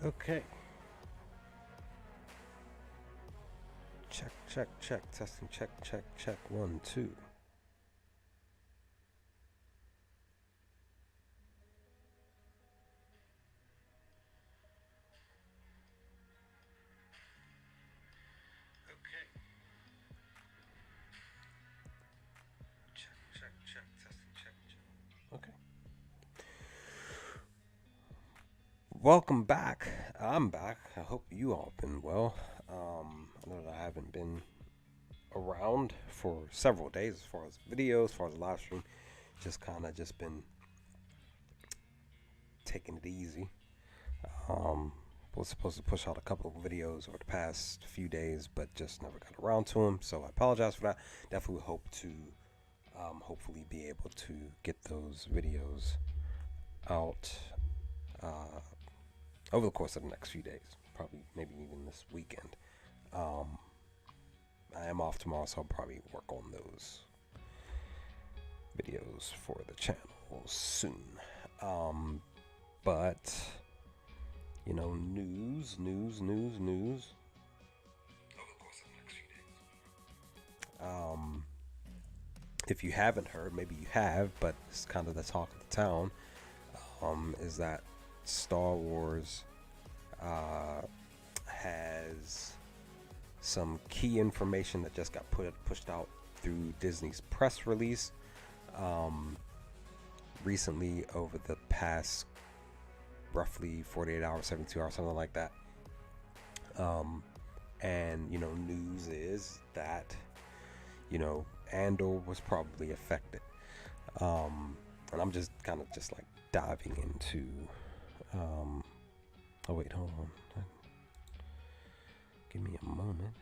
Okay. Check, check, check. Testing, check, check, check. One, two. Okay. Check, check, check. Testing, check, check. Okay. Welcome back. I'm back. I hope you all been well. I know that I haven't been around for several days as far as videos, as far as live stream. Just kind of just been taking it easy. Um, was supposed to push out a couple of videos over the past few days, but just never got around to them. So I apologize for that. Definitely hope to hopefully be able to get those videos out uh, over the course of the next few days. Probably maybe even this weekend. Um, I am off tomorrow, so I'll probably work on those videos for the channel soon. But news. Over the course of the next few days. If you haven't heard, maybe you have, but it's kind of the talk of the town. Is that Star Wars has some key information that just got pushed out through Disney's press release recently over the past roughly 48 hours, 72 hours, something like that. And news is that Andor was probably affected. And I'm just kind of just like diving into. Oh wait, hold on. Give me a moment.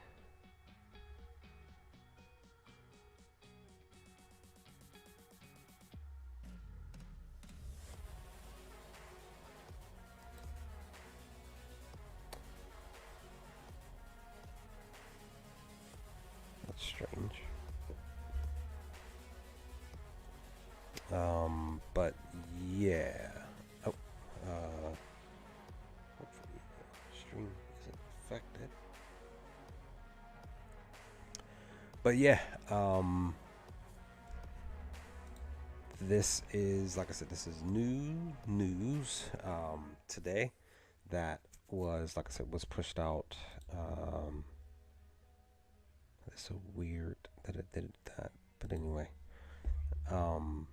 That's strange. But yeah. Oh, hopefully the stream isn't affected. But yeah, this is, like I said, this is new news today that was, like I said, was pushed out. It's so weird that it did that, but anyway, um,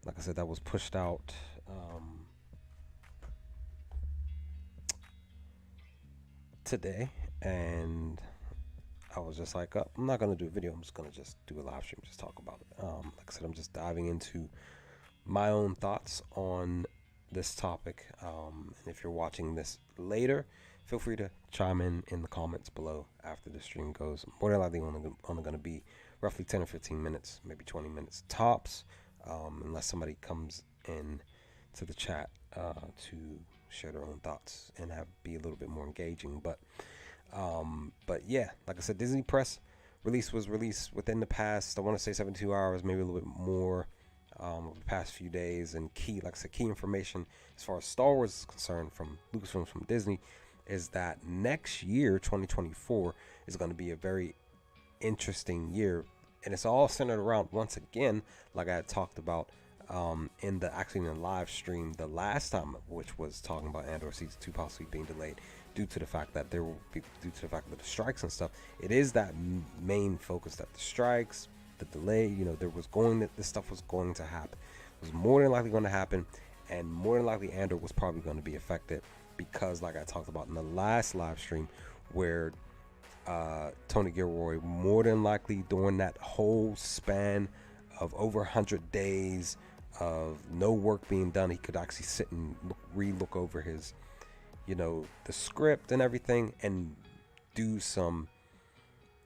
like I said, that was pushed out today, and I was just like, I'm not gonna do a video. I'm just gonna just do a live stream, just talk about it. Like I said, I'm just diving into my own thoughts on this topic. And if you're watching this later, feel free to chime in the comments below after the stream goes. More than likely, only going to be roughly 10 or 15 minutes, maybe 20 minutes tops, unless somebody comes in to the chat to share their own thoughts and have be a little bit more engaging. But yeah, like I said, Disney Press release was released within the past, I want to say 72 hours, maybe a little bit more over the past few days. And key, like I said, key information as far as Star Wars is concerned from Lucasfilm, from Disney, is that next year, 2024, is going to be a very interesting year. And it's all centered around, once again, like I had talked about in the live stream the last time, which was talking about Andor season 2 possibly being delayed due to the fact that the strikes and stuff. It is that main focus, that the strikes, the delay, this stuff was going to happen. It was more than likely going to happen, and more than likely Andor was probably going to be affected because, like I talked about in the last live stream, where Tony Gilroy, more than likely during that whole span of over 100 days of no work being done, he could actually sit and re-look over his, the script and everything, and do some,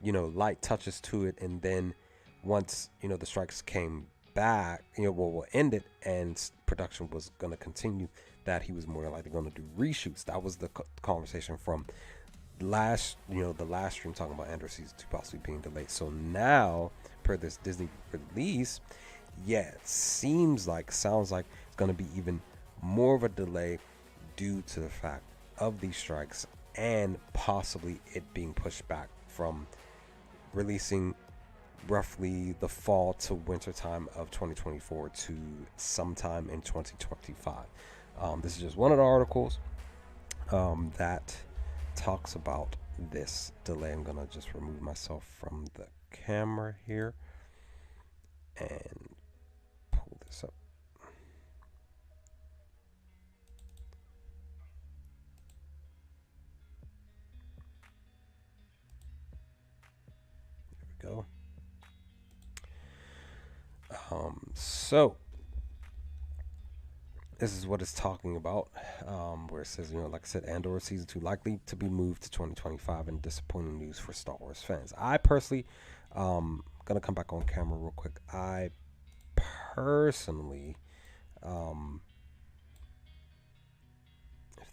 light touches to it. And then once, the strikes came back, we'll end it, and production was going to continue, that he was more than likely going to do reshoots. That was the conversation from the last stream, talking about Andor season 2 possibly being delayed. So now, per this Disney release, yeah, it sounds like it's going to be even more of a delay due to the fact of these strikes and possibly it being pushed back from releasing roughly the fall to winter time of 2024 to sometime in 2025. This is just one of the articles that talks about this delay. I'm gonna just remove myself from the camera here and pull this up. There we go. So this is what it's talking about, where it says, like I said, Andor season 2 likely to be moved to 2025, and disappointing news for Star Wars fans. I personally, gonna come back on camera real quick. I personally, if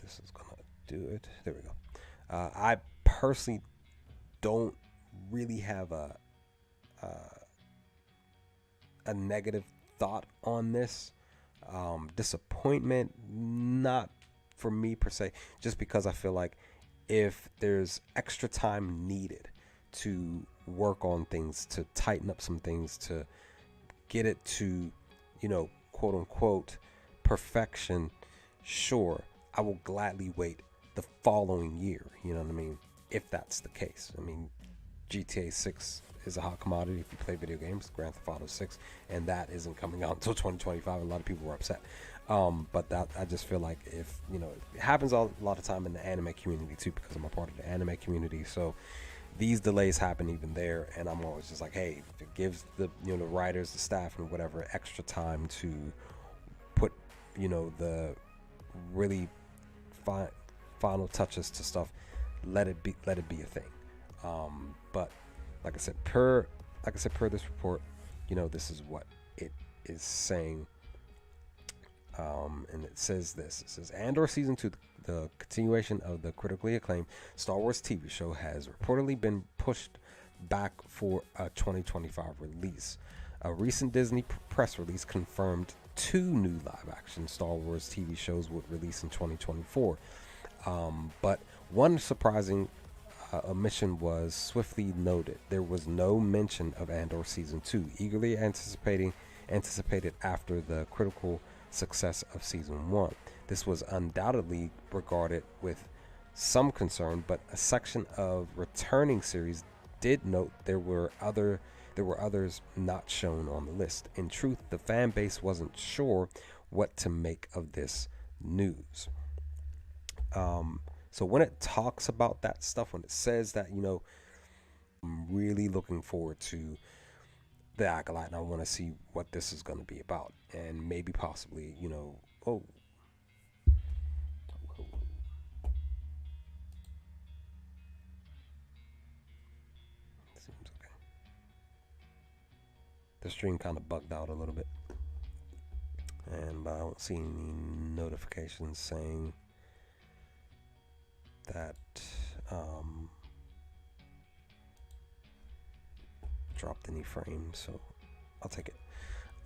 this is gonna do it, there we go. I personally don't really have a negative thought on this. Disappointment, not for me per se, just because I feel like if there's extra time needed to work on things, to tighten up some things, to get it to, quote unquote, perfection, sure, I will gladly wait the following year. You know what I mean? If that's the case. I mean, GTA 6 is a hot commodity if you play video games, Grand Theft Auto 6, and that isn't coming out until 2025. And a lot of people were upset. But that, I just feel like if, it happens a lot of time in the anime community too, because I'm a part of the anime community. So these delays happen even there, and I'm always just like, hey, if it gives the the writers, the staff, and whatever extra time to put the really final touches to stuff, let it be a thing. But like I said, per this report, this is what it is saying. And it says this. It says Andor season 2, the continuation of the critically acclaimed Star Wars TV show, has reportedly been pushed back for a 2025 release. A recent Disney press release confirmed 2 new live-action Star Wars TV shows would release in 2024. But one surprising omission was swiftly noted. There was no mention of Andor season 2, eagerly anticipated after the critical success of season 1. This was undoubtedly regarded with some concern, but a section of returning series did note there were others not shown on the list. In truth, the fan base wasn't sure what to make of this news. So when it talks about that stuff, when it says that, I'm really looking forward to the Acolyte, and I want to see what this is going to be about, and maybe possibly, oh, seems okay. The stream kind of bugged out a little bit, and I don't see any notifications saying that dropped any frames, so I'll take it.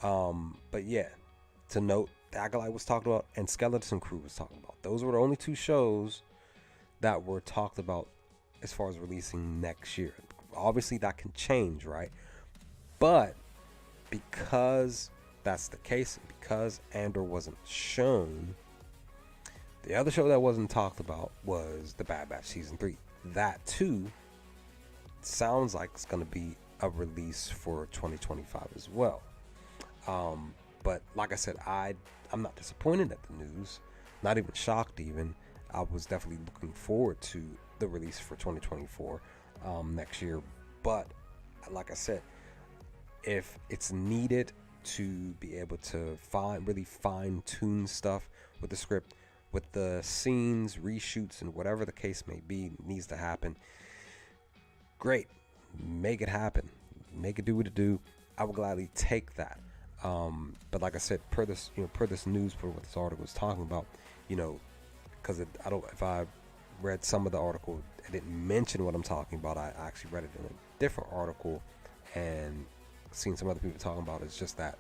But yeah, to note, the Acolyte was talked about and Skeleton Crew was talked about. Those were the only 2 shows that were talked about as far as releasing next year. Obviously that can change, right? But because that's the case, because Andor wasn't shown, the other show that wasn't talked about was The Bad Batch season 3. That too sounds like it's going to be a release for 2025 as well. But like I said, I'm not disappointed at the news, not even shocked even. I was definitely looking forward to the release for 2024 next year. But like I said, if it's needed to be able to really fine tune stuff with the script, with the scenes, reshoots, and whatever the case may be, needs to happen, great, make it happen, make it do what it do. I would gladly take that. But like I said, per this news, per what this article was talking about, because if I read some of the article, it didn't mention what I'm talking about. I actually read it in a different article and seen some other people talking about it. It's just that,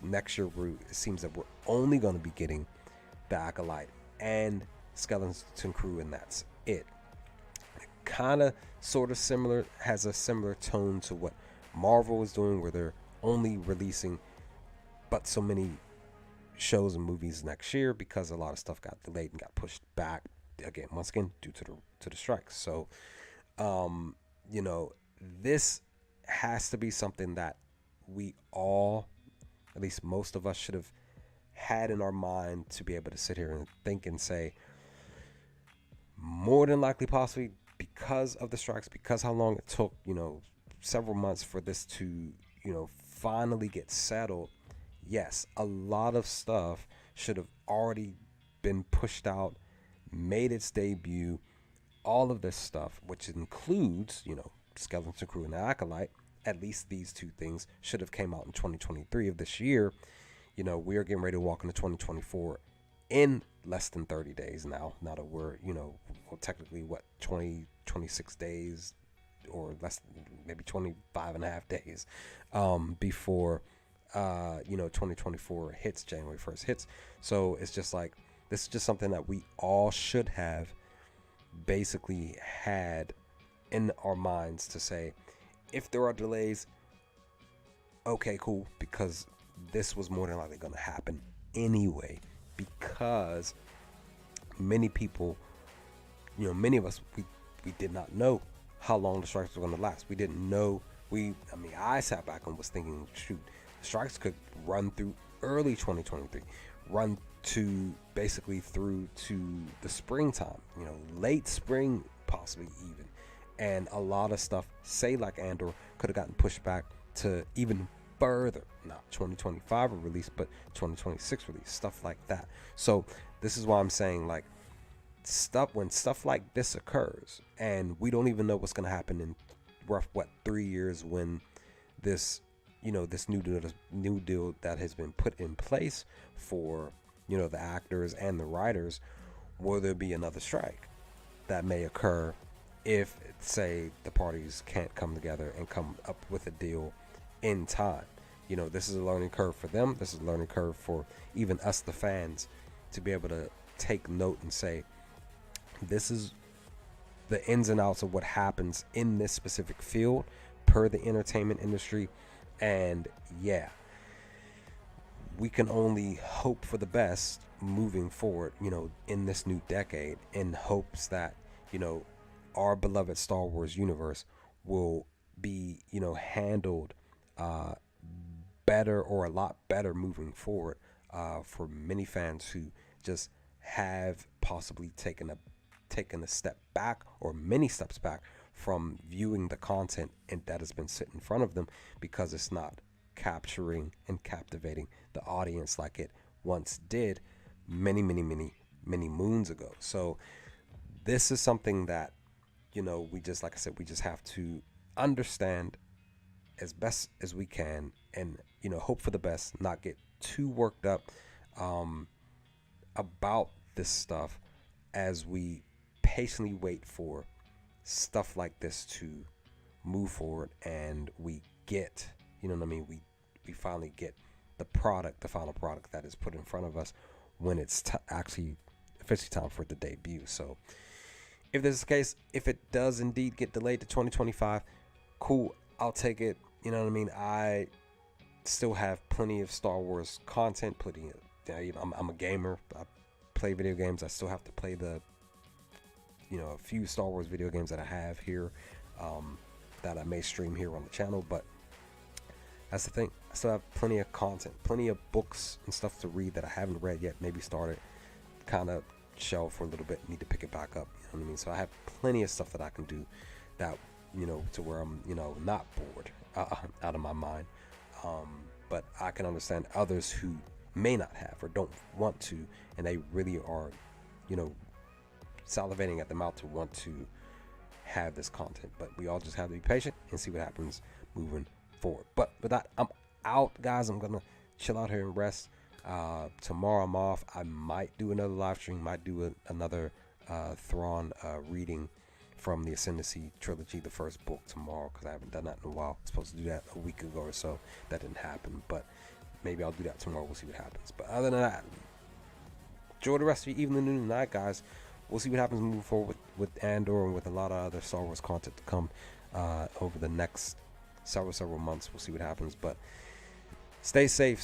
next year it seems that we're only going to be getting the the Acolyte and Skeleton Crew, and that's it. Kind of, sort of similar, has a similar tone to what Marvel is doing, where they're only releasing but so many shows and movies next year because a lot of stuff got delayed and got pushed back again, once again, due to the strikes. So, you know, this has to be something that we all, at least most of us, should have had in our mind to be able to sit here and think and say, more than likely, possibly because of the strikes, because how long it took, several months for this to, finally get settled. Yes, a lot of stuff should have already been pushed out, made its debut, all of this stuff, which includes, Skeleton Crew and the Acolyte. At least these two things should have came out in 2023 of this year. We are getting ready to walk into 2024 in less than 30 days now. Now that we're, technically, 26 days or less, maybe 25 and a half days before, 2024 hits, January 1st hits. So it's just like, this is just something that we all should have basically had in our minds to say, if there are delays, okay, cool, because this was more than likely going to happen anyway, because many people, many of us, we did not know how long the strikes were going to last. We didn't know. I sat back and was thinking, shoot, the strikes could run through early 2023, run to basically through to the springtime, late spring, possibly even. And a lot of stuff, say like Andor, could have gotten pushed back to even further, not 2025 release, but 2026 release, stuff like that. So this is why I'm saying, like, when stuff like this occurs, and we don't even know what's going to happen in 3 years when this, this new deal that has been put in place for, the actors and the writers, will there be another strike that may occur if, say, the parties can't come together and come up with a deal in time? This is a learning curve for them. This is a learning curve for even us, the fans, to be able to take note and say, this is the ins and outs of what happens in this specific field per the entertainment industry. And yeah, we can only hope for the best moving forward, in this new decade, in hopes that, our beloved Star Wars universe will be, handled better, or a lot better moving forward, for many fans who just have possibly taken a step back, or many steps back, from viewing the content and that has been set in front of them, because it's not capturing and captivating the audience like it once did many moons ago. So this is something that, we just, like I said, we just have to understand as best as we can, and hope for the best, not get too worked up about this stuff, as we patiently wait for stuff like this to move forward, and we get, we finally get the final product that is put in front of us when it's actually officially time for it to debut. So if this is the case, if it does indeed get delayed to 2025, cool, I'll take it. I still have plenty of Star Wars content, I'm a gamer. I play video games. I still have to play the, a few Star Wars video games that I have here, that I may stream here on the channel. But that's the thing. I still have plenty of content, plenty of books and stuff to read that I haven't read yet. Maybe started, kind of shelf for a little bit. Need to pick it back up. So I have plenty of stuff that I can do that, to where I'm, not bored out of my mind. But I can understand others who may not have or don't want to, and they really are, salivating at the mouth to want to have this content. But we all just have to be patient and see what happens moving forward. But with that, I'm out, guys. I'm gonna chill out here and rest. Tomorrow I'm off. I might do another live stream, might do another Thrawn reading from the Ascendancy trilogy, the first book, tomorrow, because I haven't done that in a while. I was supposed to do that a week ago or so. That didn't happen, but maybe I'll do that tomorrow. We'll see what happens. But other than that, enjoy the rest of your evening and night, guys. We'll see what happens moving forward with Andor and with a lot of other Star Wars content to come over the next several months. We'll see what happens, but stay safe.